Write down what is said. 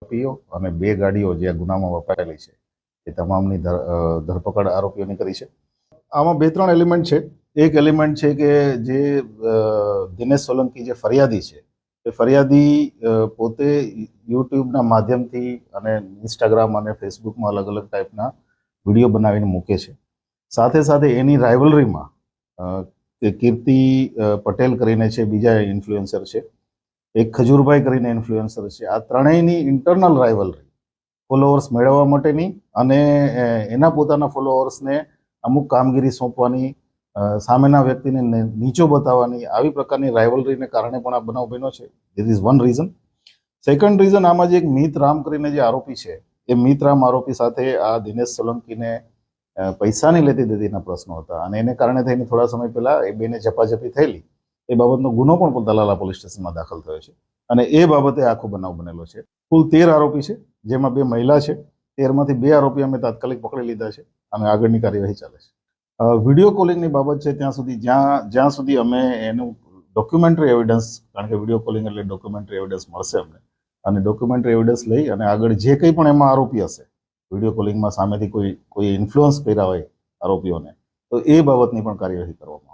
આરોપીઓ અને 2 ગાડીઓ જે આ ગુનામાં વપરાયેલી છે એ તમામની ધરપકડ આરોપીઓની કરી છે. આમાં 2-3 એલિમેન્ટ છે. એક એલિમેન્ટ છે કે જે દિનેશ સોલંકી જે ફરિયાદી છે એ ફરિયાદી પોતે યુટ્યુબના માધ્યમથી અને ઇન્સ્ટાગ્રામ અને ફેસબુકમાં અલગ અલગ ટાઈપના વિડીયો બનાવીને મૂકે છે. સાથે સાથે એની રાઇવલરીમાં કીર્તિ પટેલ કરીને છે, બીજા ઇન્ફ્લુએન્સર છે, એક ખજૂરભાઈ કરીને ઇન્ફ્લુએન્સર છે. આ ત્રણેયની ઇન્ટરનલ રાઇવલરી ફોલોઅર્સ મેળવવા માટેની અને એના પોતાના ફોલોઅર્સને અમુક કામગીરી સોંપવાની, સામેના વ્યક્તિને નીચો બતાવવાની, આવી પ્રકારની રાઇવલરીને કારણે પણ આ બનાવ બન્યો છે. This is one reason. Second reason, આમાં જે એક મિત રામ કરીને જે આરોપી છે એ મિત રામ આરોપી સાથે આ દિનેશ સોલંકીને પૈસાની લેતી દેતીના પ્રશ્નો હતા અને એને કારણે થઈને થોડા સમય પહેલા એ બેને ઝપાઝપી થયેલી એ બાબતનો ગુનો પણ દલાલા પોલીસ સ્ટેશનમાં દાખલ થયો છે અને એ બાબતે આખો બનાવ બનેલો છે. કુલ 13 આરોપી છે, જેમાં 2 મહિલા છે. 13માંથી 2 આરોપી અમે તાત્કાલિક પકડી લીધા છે અને આગળની કાર્યવાહી ચાલે છે. વિડીયો કોલિંગની બાબત છે ત્યાં સુધી જ્યાં સુધી અમે એનું ડોક્યુમેન્ટરી એવિડન્સ, કારણ કે વિડીયો કોલિંગ એટલે ડોક્યુમેન્ટરી એવિડન્સ મળશે અમને, અને ડોક્યુમેન્ટરી એવિડન્સ લઈ અને આગળ જે કંઈ પણ એમાં આરોપી હશે, વિડીયો કોલિંગમાં સામેથી કોઈ ઇન્ફ્લુઅન્સ કર્યા હોય આરોપીઓને, તો એ બાબતની પણ કાર્યવાહી કરવામાં